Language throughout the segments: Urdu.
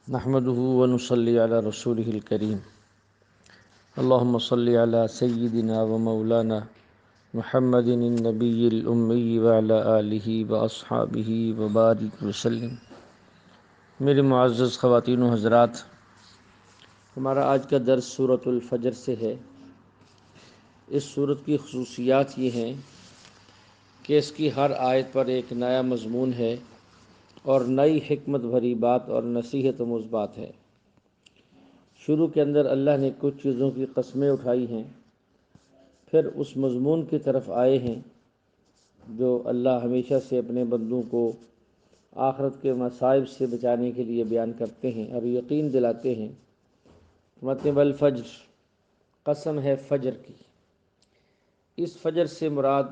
نحمده ونصلي على رسوله الكريم اللهم صل على سيدنا ومولانا محمد النبي الأمي وعلى آله وأصحابه وبارك وسلم۔ میرے معزز خواتین و حضرات، ہمارا آج کا درس سورۃ الفجر سے ہے۔ اس سورت کی خصوصیات یہ ہیں کہ اس کی ہر آیت پر ایک نیا مضمون ہے اور نئی حکمت بھری بات اور نصیحت آموز بات ہے۔ شروع کے اندر اللہ نے کچھ چیزوں کی قسمیں اٹھائی ہیں، پھر اس مضمون کی طرف آئے ہیں جو اللہ ہمیشہ سے اپنے بندوں کو آخرت کے مصائب سے بچانے کے لیے بیان کرتے ہیں اور یقین دلاتے ہیں۔ مطلب الفجر، قسم ہے فجر کی۔ اس فجر سے مراد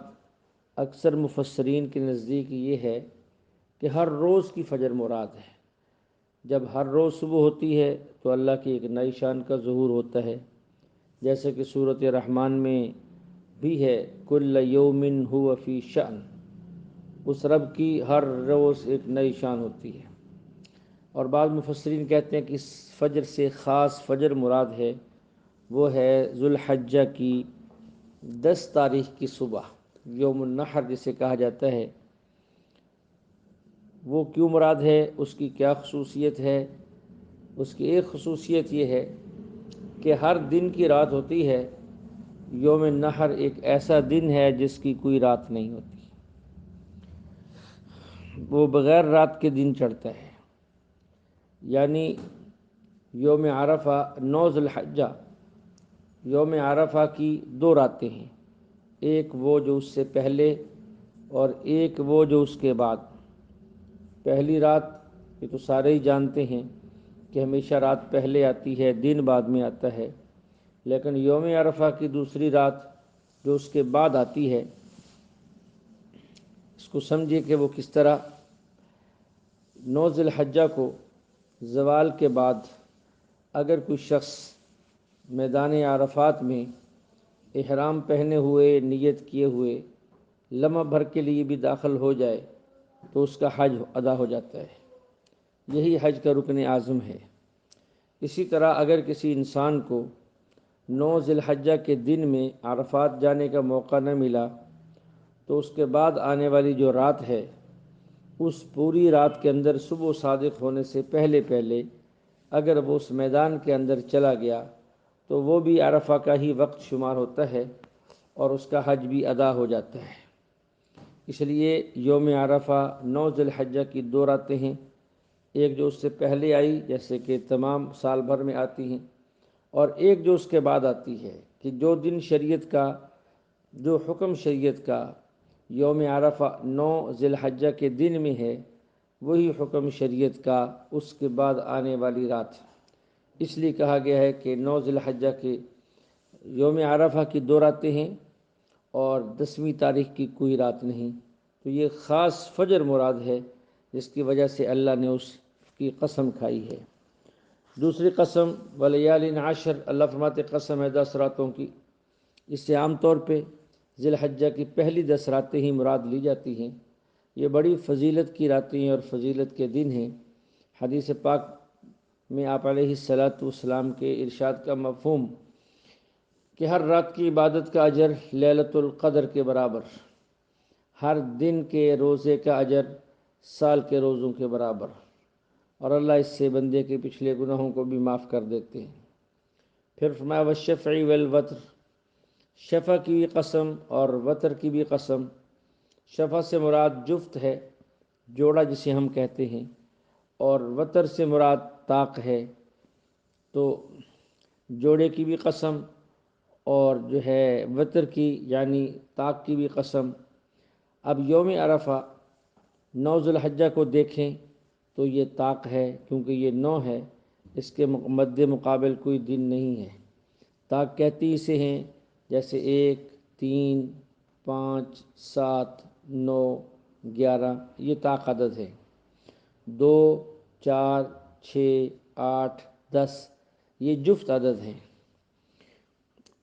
اکثر مفسرین کے نزدیک یہ ہے کہ ہر روز کی فجر مراد ہے۔ جب ہر روز صبح ہوتی ہے تو اللہ کی ایک نئی شان کا ظہور ہوتا ہے، جیسے کہ سورۃ رحمان میں بھی ہے، کل یوم ہو فی شأن۔ اس رب کی ہر روز ایک نئی شان ہوتی ہے۔ اور بعض مفسرین کہتے ہیں کہ اس فجر سے خاص فجر مراد ہے، وہ ہے ذوالحجہ کی 10 تاریخ کی صبح، یوم النحر جسے کہا جاتا ہے۔ وہ کیوں مراد ہے، اس کی کیا خصوصیت ہے؟ اس کی ایک خصوصیت یہ ہے کہ ہر دن کی رات ہوتی ہے، یوم النحر ایک ایسا دن ہے جس کی کوئی رات نہیں ہوتی، وہ بغیر رات کے دن چڑھتا ہے۔ یعنی یوم عرفہ 9 ذی الحجہ، یوم عرفہ کی 2 راتیں ہیں، ایک وہ جو اس سے پہلے اور ایک وہ جو اس کے بعد۔ پہلی رات یہ تو سارے ہی جانتے ہیں کہ ہمیشہ رات پہلے آتی ہے، دن بعد میں آتا ہے، لیکن یوم عرفہ کی دوسری رات جو اس کے بعد آتی ہے، اس کو سمجھیے کہ وہ کس طرح۔ 9 ذی الحجہ کو زوال کے بعد اگر کوئی شخص میدان عرفات میں احرام پہنے ہوئے، نیت کیے ہوئے لمحہ بھر کے لیے بھی داخل ہو جائے تو اس کا حج ادا ہو جاتا ہے۔ یہی حج کا رکن اعظم ہے۔ اسی طرح اگر کسی انسان کو 9 ذی الحجہ کے دن میں عرفات جانے کا موقع نہ ملا تو اس کے بعد آنے والی جو رات ہے، اس پوری رات کے اندر صبح صادق ہونے سے پہلے اگر وہ اس میدان کے اندر چلا گیا تو وہ بھی عرفہ کا ہی وقت شمار ہوتا ہے اور اس کا حج بھی ادا ہو جاتا ہے۔ اس لیے یوم عرفہ 9 ذی الحجہ کی 2 راتیں ہیں، ایک جو اس سے پہلے آئی جیسے کہ تمام سال بھر میں آتی ہیں، اور ایک جو اس کے بعد آتی ہے کہ جو دن شریعت کا، جو حکم شریعت کا یوم عرفہ 9 ذی الحجہ کے دن میں ہے، وہی حکم شریعت کا اس کے بعد آنے والی رات۔ اس لیے کہا گیا ہے کہ 9 ذی الحجہ کے یوم عرفہ کی 2 راتیں ہیں اور 10ویں تاریخ کی کوئی رات نہیں، تو یہ خاص فجر مراد ہے جس کی وجہ سے اللہ نے اس کی قسم کھائی ہے۔ دوسری قسم ولیال عشر، اللہ فرماتے قسم ہے 10 راتوں کی۔ اس سے عام طور پہ ذی الحجہ کی پہلی 10 راتیں ہی مراد لی جاتی ہیں۔ یہ بڑی فضیلت کی راتیں ہیں اور فضیلت کے دن ہیں۔ حدیث پاک میں آپ علیہ الصلاۃ والسلام کے ارشاد کا مفہوم کہ ہر رات کی عبادت کا اجر لیلۃ القدر کے برابر، ہر دن کے روزے کا اجر سال کے روزوں کے برابر، اور اللہ اس سے بندے کے پچھلے گناہوں کو بھی معاف کر دیتے ہیں۔ پھر فرمایا والشفع والوتر، شفع کی بھی قسم اور وتر کی بھی قسم۔ شفع سے مراد جفت ہے، جوڑا جسے ہم کہتے ہیں، اور وتر سے مراد طاق ہے، تو جوڑے کی بھی قسم اور جو ہے وتر کی یعنی طاق کی بھی قسم۔ اب یوم عرفہ 9 ذی الحجہ کو دیکھیں تو یہ طاق ہے، کیونکہ یہ 9 ہے، اس کے مد مقابل کوئی دن نہیں ہے۔ طاق کہتی اسے ہیں جیسے 1، 3، 5، 7، 9، 11، یہ طاق عدد ہے۔ 2، 4، 6، 8، 10 یہ جفت عدد ہیں۔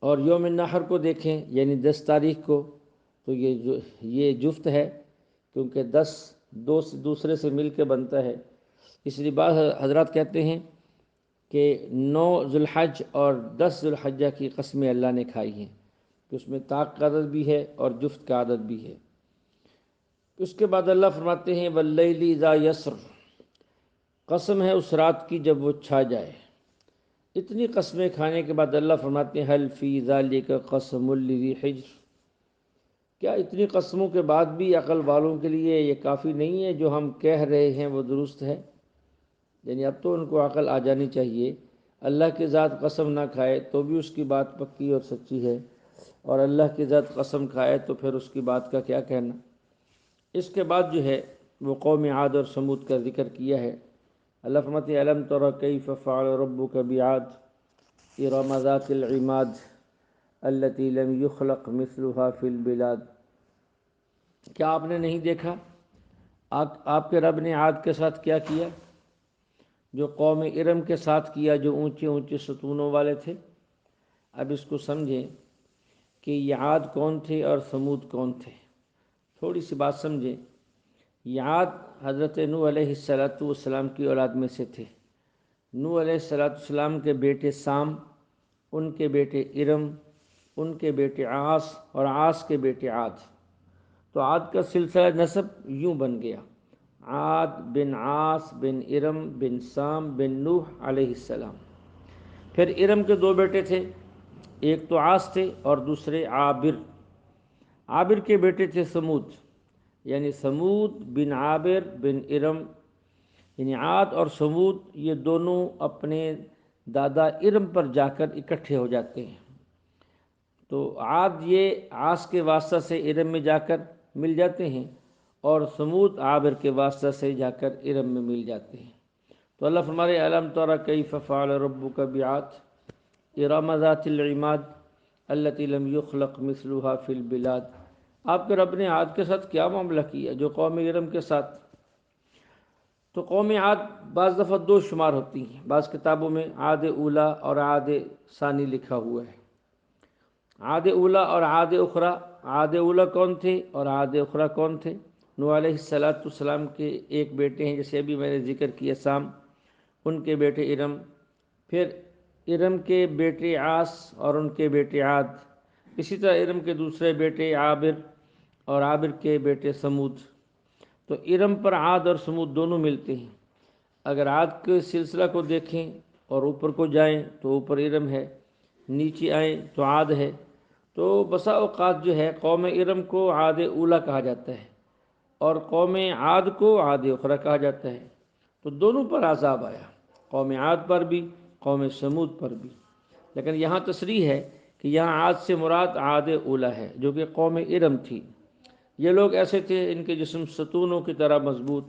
اور یوم النحر کو دیکھیں یعنی 10 تاریخ کو، تو یہ جفت ہے، کیونکہ 10 دوسرے سے مل کے بنتا ہے، اس لیے بعض حضرات کہتے ہیں کہ 9 ذوالحج اور 10 ذوالحجہ کی قسمیں اللہ نے کھائی ہیں، کہ اس میں طاق کا عدد بھی ہے اور جفت کا عدد بھی ہے۔ اس کے بعد اللہ فرماتے ہیں واللیل اذا یسر، قسم ہے اس رات کی جب وہ چھا جائے۔ اتنی قسمیں کھانے کے بعد اللہ فرماتے ہیں حل فی ذالک قسم لذی حجر، کیا اتنی قسموں کے بعد بھی عقل والوں کے لیے یہ کافی نہیں ہے جو ہم کہہ رہے ہیں وہ درست ہے؟ یعنی اب تو ان کو عقل آ جانی چاہیے، اللہ کی ذات قسم نہ کھائے تو بھی اس کی بات پکی اور سچی ہے، اور اللہ کی ذات قسم کھائے تو پھر اس کی بات کا کیا کہنا۔ اس کے بعد جو ہے وہ قوم عاد اور سمود کا ذکر کیا ہے۔ اللہ فرماتے ہیں الم تر کیف فعل ربک بعاد ارم ذات العماد التی لم یخلق مثلها فی البلاد، کیا آپ نے نہیں دیکھا آپ کے رب نے عاد کے ساتھ کیا کیا جو قوم ارم کے ساتھ کیا، جو اونچے اونچے ستونوں والے تھے۔ اب اس کو سمجھیں کہ یہ عاد کون تھے اور سمود کون تھے، تھوڑی سی بات سمجھیں۔ یہ عاد حضرت نوح علیہ السلام کی اولاد میں سے تھے۔ نوح علیہ السلام کے بیٹے سام، ان کے بیٹے ارم، ان کے بیٹے عاص، اور عاص کے بیٹے عاد۔ تو عاد کا سلسلہ نسب یوں بن گیا، عاد بن عاص بن ارم بن سام بن نوح علیہ السلام۔ پھر ارم کے 2 بیٹے تھے، ایک تو عاص تھے اور دوسرے عابر۔ عابر کے بیٹے تھے سمود، یعنی سمود بن عابر بن ارم، یعنی عاد اور سمود یہ دونوں اپنے دادا ارم پر جا کر اکٹھے ہو جاتے ہیں۔ تو عاد یہ عاص کے واسطہ سے ارم میں جا کر مل جاتے ہیں، اور سمود عابر کے واسطہ سے جا کر ارم میں مل جاتے ہیں۔ تو اللہ فرمائے الم تر کیف فعل ربک بعاد ارم ذات العماد التی لم یخلق مثلها فی البلاد، آپ کے رب نے عاد کے ساتھ کیا معاملہ کیا جو قوم ارم کے ساتھ۔ تو قوم عاد بعض دفعہ 2 شمار ہوتی ہیں، بعض کتابوں میں عاد اولا اور عاد ثانی لکھا ہوا ہے۔ عاد اولا اور عاد اخری، عاد اولا کون تھے اور عاد اخری کون تھے؟ نوح علیہ السلام کے ایک بیٹے ہیں جیسے ابھی میں نے ذکر کیا سام، ان کے بیٹے ارم، پھر ارم کے بیٹے عاص اور ان کے بیٹے عاد، اسی طرح ارم کے دوسرے بیٹے عابر اور عابر کے بیٹے سمود۔ تو ارم پر عاد اور سمود دونوں ملتے ہیں۔ اگر عاد کے سلسلہ کو دیکھیں اور اوپر کو جائیں تو اوپر ارم ہے، نیچے آئیں تو عاد ہے۔ تو بسا اوقات جو ہے قوم ارم کو عاد اولا کہا جاتا ہے اور قوم عاد کو عاد اخری کہا جاتا ہے۔ تو دونوں پر عذاب آیا، قوم عاد پر بھی، قوم سمود پر بھی۔ لیکن یہاں تصریح ہے کہ یہاں عاد سے مراد عاد اولا ہے جو کہ قوم ارم تھی۔ یہ لوگ ایسے تھے ان کے جسم ستونوں کی طرح مضبوط،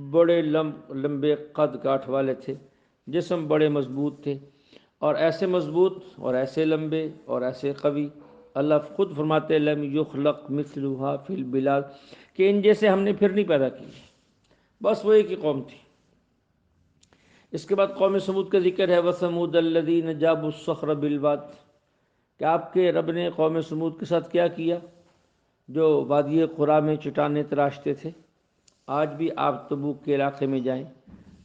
بڑے لمبے قد کاٹھ والے تھے، جسم بڑے مضبوط تھے، اور ایسے مضبوط اور ایسے لمبے اور ایسے قوی۔ اللہ خود فرماتے لم یخلق مثلها فی البلاد، کہ ان جیسے ہم نے پھر نہیں پیدا کی، بس وہ ایک ہی قوم تھی۔ اس کے بعد قوم سمود کا ذکر ہے وَثَمُودَ الَّذِينَ جَابُوا الصَّخْرَ بِالْوَادِ، کہ آپ کے رب نے قوم سمود کے ساتھ کیا کیا جو وادی قرا میں چٹانیں تراشتے تھے۔ آج بھی آپ تبوک کے علاقے میں جائیں،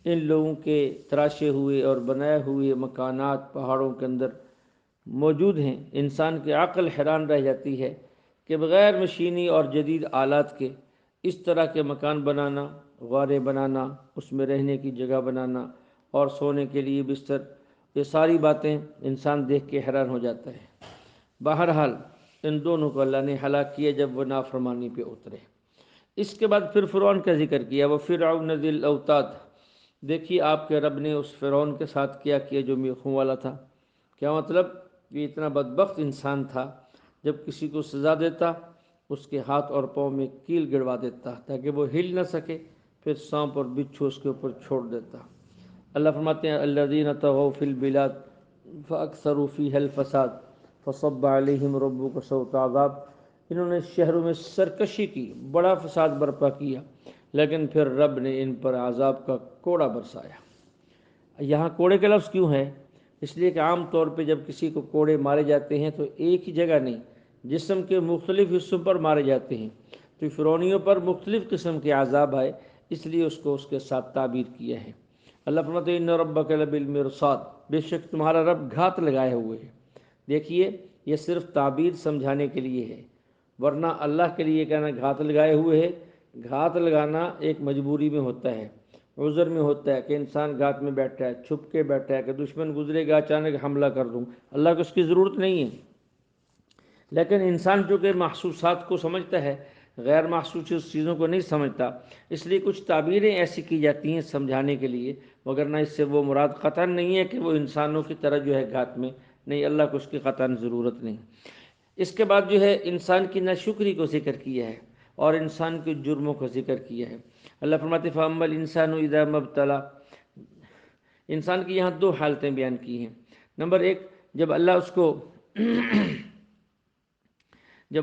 ان لوگوں کے تراشے ہوئے اور بنائے ہوئے مکانات پہاڑوں کے اندر موجود ہیں۔ انسان کی عقل حیران رہ جاتی ہے کہ بغیر مشینی اور جدید آلات کے اس طرح کے مکان بنانا، غاریں بنانا، اس میں رہنے کی جگہ بنانا اور سونے کے لیے بستر، یہ ساری باتیں انسان دیکھ کے حیران ہو جاتا ہے۔ بہرحال ان دونوں کو اللہ نے ہلاک کیا جب وہ نافرمانی پہ اترے۔ اس کے بعد پھر فرعون کا ذکر کیا، وہ فرعون ذی الاوتاد، دیکھیے آپ کے رب نے اس فرعون کے ساتھ کیا جو میخوں والا تھا۔ کیا مطلب؟ یہ اتنا بدبخت انسان تھا، جب کسی کو سزا دیتا اس کے ہاتھ اور پاؤں میں کیل گڑوا دیتا تاکہ وہ ہل نہ سکے، پھر سانپ اور بچھو اس کے اوپر چھوڑ دیتا۔ اللہ فرماتے ہیں الذین طغوا فی البلاد فاکثروا فیہا الفساد فصب علیہم ربک سوط عذاب، انہوں نے شہروں میں سرکشی کی، بڑا فساد برپا کیا، لیکن پھر رب نے ان پر عذاب کا کوڑا برسایا۔ یہاں کوڑے کا لفظ کیوں ہے؟ اس لیے کہ عام طور پہ جب کسی کو کوڑے مارے جاتے ہیں تو ایک ہی جگہ نہیں، جسم کے مختلف حصوں پر مارے جاتے ہیں۔ تو فرعونیوں پر مختلف قسم کے عذاب آئے، اس لیے اس کو اس کے ساتھ تعبیر کیا ہے۔ اللہ فرماتے ہیں ان ربک لبالمرصاد، بے شک تمہارا رب گھات لگائے ہوئے ہے۔ دیکھیے یہ صرف تعبیر سمجھانے کے لیے ہے، ورنہ اللہ کے لیے کہنا گھات لگائے ہوئے ہے، گھات لگانا ایک مجبوری میں ہوتا ہے، عذر میں ہوتا ہے کہ انسان گھات میں بیٹھا ہے، چھپ کے بیٹھا ہے کہ دشمن گزرے گا اچانک حملہ کر دوں، اللہ کو اس کی ضرورت نہیں ہے۔ لیکن انسان چونکہ محسوسات کو سمجھتا ہے، غیر محسوس چیزوں کو نہیں سمجھتا، اس لیے کچھ تعبیریں ایسی کی جاتی ہیں سمجھانے کے لیے، وگرنہ اس سے وہ مراد قطعاً نہیں ہے کہ وہ انسانوں کی طرح جو ہے گھات میں، نہیں، اللہ کو اس کی قطعاً ضرورت نہیں۔ اس کے بعد جو ہے انسان کی ناشکری کو ذکر کیا ہے اور انسان کے جرموں کو ذکر کیا ہے۔ اللہ فرماتے فَأَمَّا الْإِنسَانُ إِذَا مَا ابْتَلَىٰ، انسان کی یہاں دو حالتیں بیان کی ہیں۔ نمبر ایک، جب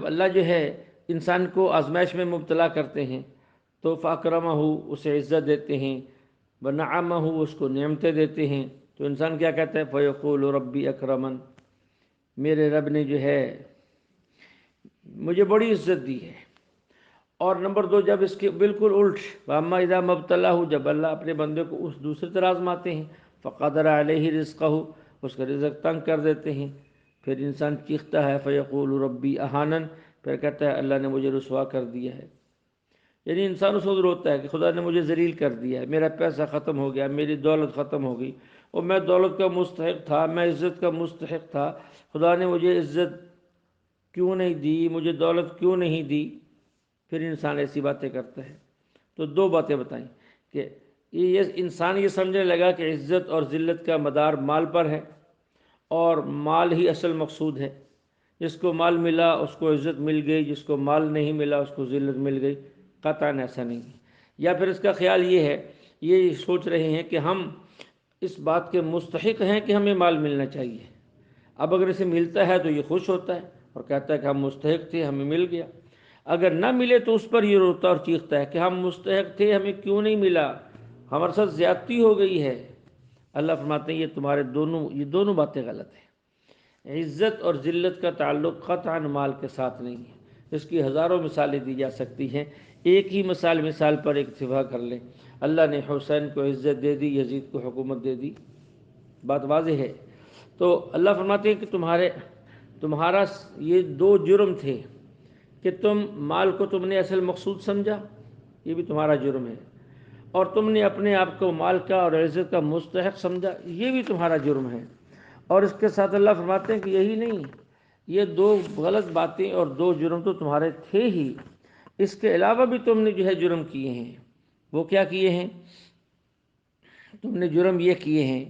اللہ جو ہے انسان کو آزمائش میں مبتلا کرتے ہیں تو فَأَكْرَمَهُ، اسے عزت دیتے ہیں، وَنَعَمَهُ، اس کو نعمتیں دیتے ہیں، تو انسان کیا کہتا ہے فَيَقُولُ رَبِّي أَكْرَمَنِ، میرے رب نے جو ہے مجھے بڑی عزت دی ہے۔ اور نمبر دو، جب اس کے بالکل الٹ، وَأَمَّا إِذَا مَا ابْتَلَاهُ، جب اللہ اپنے بندے کو اس دوسری طرح آزماتے ہیں، فَقَدَرَ عَلَيْهِ رِزْقَهُ، اس کا رزق تنگ کر دیتے ہیں، پھر انسان چیختا ہے فَيَقُولُ رَبِّي أَهَانَنِ، پھر کہتا ہے اللہ نے مجھے رسوا کر دیا ہے۔ یعنی انسان اس وقت روتا ہے کہ خدا نے مجھے ذلیل کر دیا ہے، میرا پیسہ ختم ہو گیا، میری دولت ختم ہو گئی، اور میں دولت کا مستحق تھا، میں عزت کا مستحق تھا، خدا نے مجھے عزت کیوں نہیں دی، مجھے دولت کیوں نہیں دی؟ پھر انسان ایسی باتیں کرتا ہے۔ تو دو باتیں بتائیں کہ یہ انسان یہ سمجھنے لگا کہ عزت اور ذلت کا مدار مال پر ہے اور مال ہی اصل مقصود ہے، جس کو مال ملا اس کو عزت مل گئی، جس کو مال نہیں ملا اس کو ذلت مل گئی۔ قطعاً ایسا نہیں ہے۔ یا پھر اس کا خیال یہ ہے، یہ سوچ رہے ہیں کہ ہم اس بات کے مستحق ہیں کہ ہمیں مال ملنا چاہیے، اب اگر اسے ملتا ہے تو یہ خوش ہوتا ہے اور کہتا ہے کہ ہم مستحق تھے، ہمیں مل گیا، اگر نہ ملے تو اس پر یہ روتا اور چیختا ہے کہ ہم مستحق تھے، ہمیں کیوں نہیں ملا، ہمارے ساتھ زیادتی ہو گئی ہے۔ اللہ فرماتے ہیں یہ دونوں باتیں غلط ہیں۔ عزت اور ذلت کا تعلق قطعاً مال کے ساتھ نہیں ہے، اس کی ہزاروں مثالیں دی جا سکتی ہیں، ایک ہی مثال پر اکتفا کر لیں۔ اللہ نے حسین کو عزت دے دی، یزید کو حکومت دے دی، بات واضح ہے۔ تو اللہ فرماتے ہیں کہ تمہارا یہ دو جرم تھے کہ مال کو تم نے اصل مقصود سمجھا، یہ بھی تمہارا جرم ہے، اور تم نے اپنے آپ کو مال کا اور عزت کا مستحق سمجھا، یہ بھی تمہارا جرم ہے۔ اور اس کے ساتھ اللہ فرماتے ہیں کہ یہی نہیں، یہ دو غلط باتیں اور دو جرم تو تمہارے تھے ہی، اس کے علاوہ بھی تم نے جو ہے جرم کیے ہیں۔ وہ کیا کیے ہیں؟ تم نے جرم یہ کیے ہیں،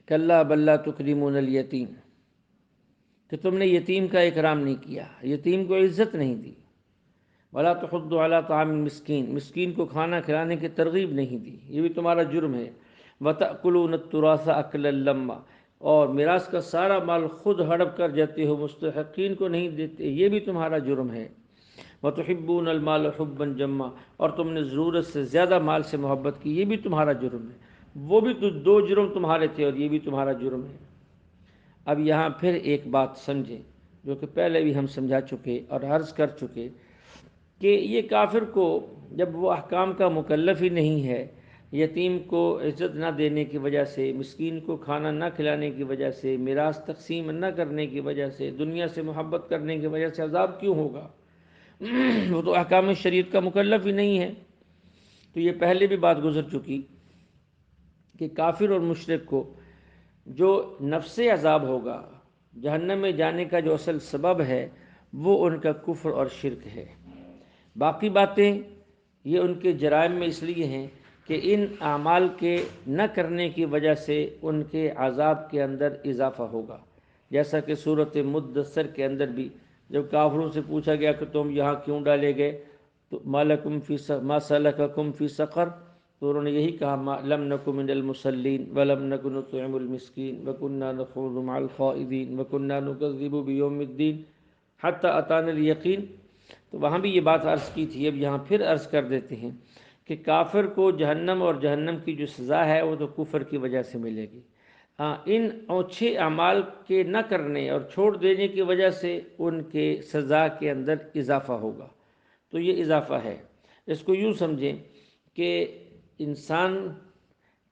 کلا بل لا تکرمون الیتیم، کہ تم نے یتیم کا اکرام نہیں کیا، یتیم کو عزت نہیں دی، ولا تحض علی طعام المسکین، مسکین کو کھانا کھلانے کی ترغیب نہیں دی، یہ بھی تمہارا جرم ہے۔ وتأکلون التراث اکلا لما، اور میراث کا سارا مال خود ہڑپ کر جاتے ہو، مستحقین کو نہیں دیتے، یہ بھی تمہارا جرم ہے۔ وتحبون المال حبا جما، اور تم نے ضرورت سے زیادہ مال سے محبت کی، یہ بھی تمہارا جرم ہے۔ وہ بھی تو دو جرم تمہارے تھے اور یہ بھی تمہارا جرم ہے۔ اب یہاں پھر ایک بات سمجھیں جو کہ پہلے بھی ہم سمجھا چکے اور عرض کر چکے، کہ یہ کافر کو جب وہ احکام کا مکلف ہی نہیں ہے، یتیم کو عزت نہ دینے کی وجہ سے، مسکین کو کھانا نہ کھلانے کی وجہ سے، میراث تقسیم نہ کرنے کی وجہ سے، دنیا سے محبت کرنے کی وجہ سے عذاب کیوں ہوگا؟ وہ تو احکام شریعت کا مکلف ہی نہیں ہے۔ تو یہ پہلے بھی بات گزر چکی کہ کافر اور مشرک کو جو نفس عذاب ہوگا، جہنم میں جانے کا جو اصل سبب ہے، وہ ان کا کفر اور شرک ہے۔ باقی باتیں یہ ان کے جرائم میں اس لیے ہیں کہ ان اعمال کے نہ کرنے کی وجہ سے ان کے عذاب کے اندر اضافہ ہوگا، جیسا کہ صورت مدثر کے اندر بھی جب کافروں سے پوچھا گیا کہ تم یہاں کیوں ڈالے گئے، تو ما سلککم فی سقر، تو انہوں نے یہی کہا لم نک من المصلین ولم نک نطعم المسکین وکنا نخوض مع الخائضین وکنا نکذب بیوم الدین حتی اتانا الیقین۔ تو وہاں بھی یہ بات عرض کی تھی، اب یہاں پھر عرض کر دیتے ہیں کہ کافر کو جہنم اور جہنم کی جو سزا ہے وہ تو کفر کی وجہ سے ملے گی، ان اچھے اعمال کے نہ کرنے اور چھوڑ دینے کی وجہ سے ان کے سزا کے اندر اضافہ ہوگا، تو یہ اضافہ ہے۔ اس کو یوں سمجھیں کہ انسان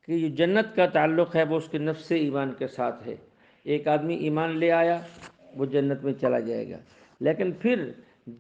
کی جو جنت کا تعلق ہے وہ اس کے نفس ایمان کے ساتھ ہے۔ ایک آدمی ایمان لے آیا وہ جنت میں چلا جائے گا، لیکن پھر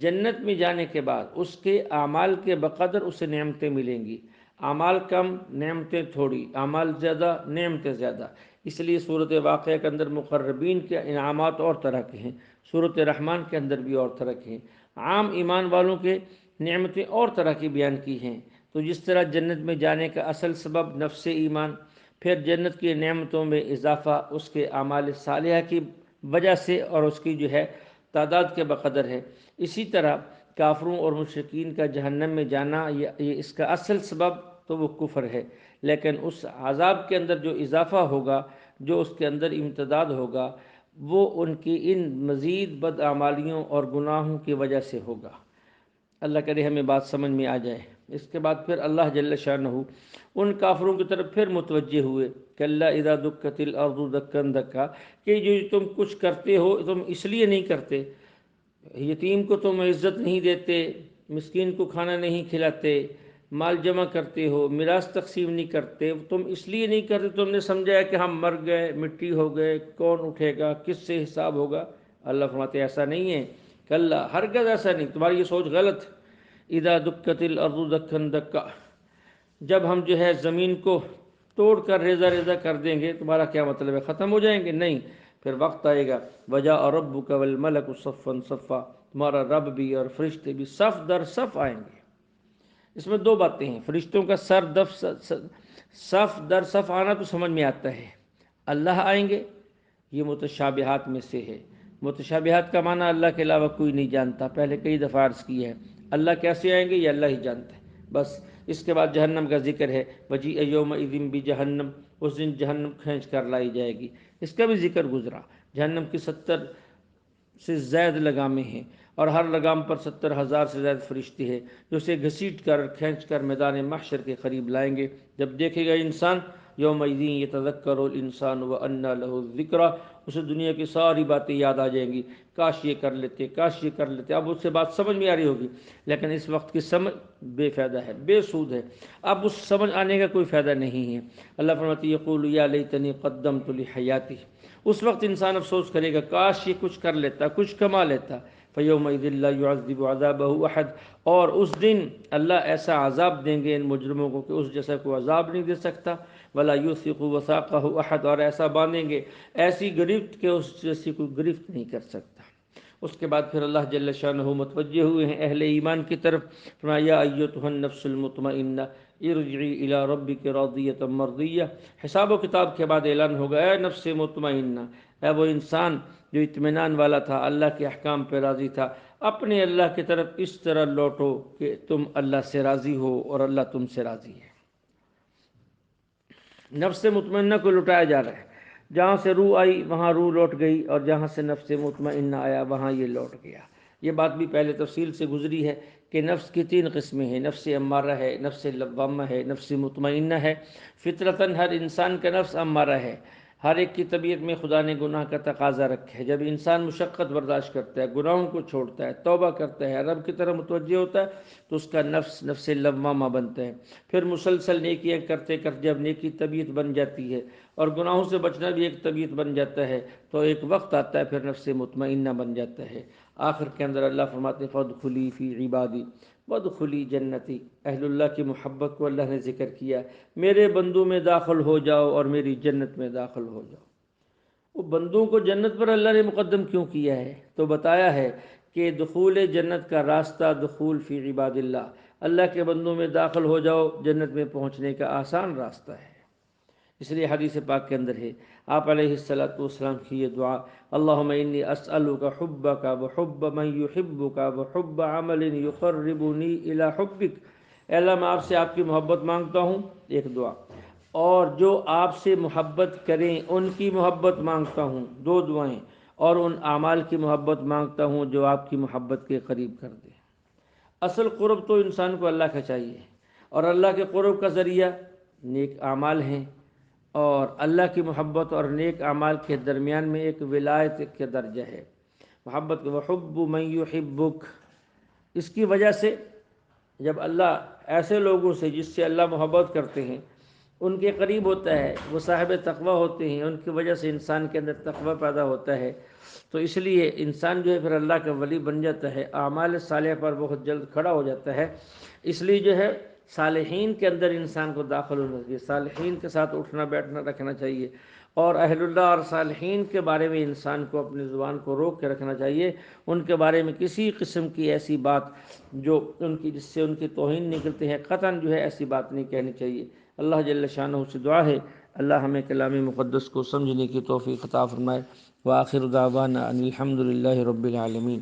جنت میں جانے کے بعد اس کے اعمال کے بقدر اسے نعمتیں ملیں گی۔ اعمال کم، نعمتیں تھوڑی، اعمال زیادہ، نعمتیں زیادہ۔ اس لیے صورت واقعہ کے اندر مقربین کے انعامات اور طرح کے ہیں، صورت رحمان کے اندر بھی اور طرح کے ہیں۔ عام ایمان والوں کے نعمتیں اور طرح کی بیان کی ہیں۔ تو جس طرح جنت میں جانے کا اصل سبب نفس ایمان، پھر جنت کی نعمتوں میں اضافہ اس کے اعمال صالحہ کی وجہ سے اور اس کی جو ہے تعداد کے بقدر ہے، اسی طرح کافروں اور مشرکین کا جہنم میں جانا یہ اس کا اصل سبب تو وہ کفر ہے، لیکن اس عذاب کے اندر جو اضافہ ہوگا، جو اس کے اندر امتداد ہوگا، وہ ان کی ان مزید بدعمالیوں اور گناہوں کی وجہ سے ہوگا۔ اللہ کرے ہمیں بات سمجھ میں آ جائے۔ اس کے بعد پھر اللہ جل شانہ ان کافروں کی طرف پھر متوجہ ہوئے کہ اللہ اذا دکت الارض دکا دکا، کہ جو تم کچھ کرتے ہو تم اس لیے نہیں کرتے، یتیم کو تم عزت نہیں دیتے، مسکین کو کھانا نہیں کھلاتے، مال جمع کرتے ہو، میراث تقسیم نہیں کرتے، تم اس لیے نہیں کرتے تم نے سمجھا ہے کہ ہم مر گئے، مٹی ہو گئے، کون اٹھے گا، کس سے حساب ہوگا؟ اللہ فرماتے ایسا نہیں ہے، کلا ہرگز ایسا نہیں، تمہاری یہ سوچ غلط۔ اذا دکت الارض دکا دکا، جب ہم جو ہے زمین کو توڑ کر ریزہ ریزہ کر دیں گے، تمہارا کیا مطلب ہے ختم ہو جائیں گے؟ نہیں، پھر وقت آئے گا وجاء ربک والملک صفا صفا، تمہارا رب بھی اور فرشتے بھی صف در صف آئیں گے۔ اس میں دو باتیں ہیں، فرشتوں کا صف در صف آنا تو سمجھ میں آتا ہے، اللہ آئیں گے یہ متشابہات میں سے ہے۔ متشابہات کا معنی اللہ کے علاوہ کوئی نہیں جانتا، پہلے کئی دفعہ عرض کیا ہے، اللہ کیسے آئیں گے یہ اللہ ہی جانتا ہے بس۔ اس کے بعد جہنم کا ذکر ہے، وجیء یومئذ بجہنم، اس دن جہنم کھینچ کر لائی جائے گی، اس کا بھی ذکر گزرا۔ جہنم کی 70 سے زائد لگامیں ہیں، اور ہر لگام پر 70,000 سے زائد فرشتے ہیں جو اسے گھسیٹ کر کھینچ کر میدان محشر کے قریب لائیں گے۔ جب دیکھے گا انسان یومئذ یتذکر الانسان وانى له الذکریٰ، اسے دنیا کی ساری باتیں یاد آ جائیں گی، کاش یہ کر لیتے، کاش یہ کر لیتے۔ اب اس سے بات سمجھ میں آ رہی ہوگی، لیکن اس وقت کی سمجھ بے فائدہ ہے، بے سود ہے، اب اس سمجھ آنے کا کوئی فائدہ نہیں ہے۔ اللہ فرماتی یقول یا لیتنی قدمت لحیاتی، اس وقت انسان افسوس کرے گا کاش یہ کچھ کر لیتا، کچھ کما لیتا۔ فیومئذ لا يعذب عذابہ احد، اور اس دن اللہ ایسا عذاب دیں گے ان مجرموں کو کہ اس جیسا کوئی عذاب نہیں دے سکتا۔ ولا یوثق وثاقہ احد، اور ایسا باندھیں گے ایسی گرفت کہ اس جیسی کوئی گرفت نہیں کر سکتا۔ اس کے بعد پھر اللہ جل شانہ متوجہ ہوئے ہیں اہل ایمان کی طرف، فرمایا یا ایتھا النفس المطمئنہ ارجعی الی ربک راضیۃ مرضیہ۔ حساب و کتاب کے بعد اعلان ہوگا اے نفس مطمئنہ، اے وہ انسان جو اطمینان والا تھا، اللہ کے احکام پہ راضی تھا، اپنے اللہ کی طرف اس طرح لوٹو کہ تم اللہ سے راضی ہو اور اللہ تم سے راضی ہے۔ نفس مطمئنہ کو لٹایا جا رہا ہے، جہاں سے روح آئی وہاں روح لوٹ گئی، اور جہاں سے نفس مطمئنہ آیا وہاں یہ لوٹ گیا۔ یہ بات بھی پہلے تفصیل سے گزری ہے کہ نفس کی 3 قسمیں ہیں، نفس امارہ ہے، نفس لوامہ ہے، نفس مطمئنہ ہے۔ فطرتاً ہر انسان کا نفس امارہ ہے، ہر ایک کی طبیعت میں خدا نے گناہ کا تقاضا رکھا ہے۔ جب انسان مشقت برداشت کرتا ہے، گناہوں کو چھوڑتا ہے، توبہ کرتا ہے، رب کی طرف متوجہ ہوتا ہے، تو اس کا نفس نفس لوامہ بنتا ہے۔ پھر مسلسل نیکیاں کرتے کرتے جب نیکی طبیعت بن جاتی ہے اور گناہوں سے بچنا بھی ایک طبیعت بن جاتا ہے، تو ایک وقت آتا ہے پھر نفس مطمئنہ بن جاتا ہے۔ آخر کے اندر اللہ فرماتے ہیں فادخلی فی عبادی وادخلی جنتی، اہل اللہ کی محبت کو اللہ نے ذکر کیا، میرے بندوں میں داخل ہو جاؤ اور میری جنت میں داخل ہو جاؤ۔ وہ بندوں کو جنت پر اللہ نے مقدم کیوں کیا ہے؟ تو بتایا ہے کہ دخول جنت کا راستہ دخول فی عباد اللہ، اللہ کے بندوں میں داخل ہو جاؤ، جنت میں پہنچنے کا آسان راستہ ہے۔ اس لیے حدیث پاک کے اندر ہے، آپ علیہ السلام کی یہ دعا، اللہم انی اسألک حبک وحب من یحبک وحب عمل یقربنی الی حبک، اے اللہ میں آپ سے آپ کی محبت مانگتا ہوں، ایک دعا، اور جو آپ سے محبت کریں ان کی محبت مانگتا ہوں، 2 دعائیں، اور ان اعمال کی محبت مانگتا ہوں جو آپ کی محبت کے قریب کر دیں۔ اصل قرب تو انسان کو اللہ کا چاہیے، اور اللہ کے قرب کا ذریعہ نیک اعمال ہیں، اور اللہ کی محبت اور نیک اعمال کے درمیان میں ایک ولایت کے درجہ ہے، محبت کے وحب من یحبک۔ اس کی وجہ سے جب اللہ ایسے لوگوں سے جس سے اللہ محبت کرتے ہیں ان کے قریب ہوتا ہے، وہ صاحب تقوی ہوتے ہیں، ان کی وجہ سے انسان کے اندر تقوی پیدا ہوتا ہے، تو اس لیے انسان جو ہے پھر اللہ کا ولی بن جاتا ہے، اعمال صالحہ پر بہت جلد کھڑا ہو جاتا ہے۔ اس لیے جو ہے صالحین کے اندر انسان کو داخل ہونا چاہیے، صالحین کے ساتھ اٹھنا بیٹھنا رکھنا چاہیے، اور اہل اللہ اور صالحین کے بارے میں انسان کو اپنی زبان کو روک کے رکھنا چاہیے، ان کے بارے میں کسی قسم کی ایسی بات جو ان کی جس سے ان کی توہین نکلتے ہیں قطعاً جو ہے ایسی بات نہیں کہنی چاہیے۔ اللہ جل شانہ سے دعا ہے اللہ ہمیں کلام مقدس کو سمجھنے کی توفیق عطا فرمائے۔ وآخر دعوانا ان الحمد للہ رب العالمین۔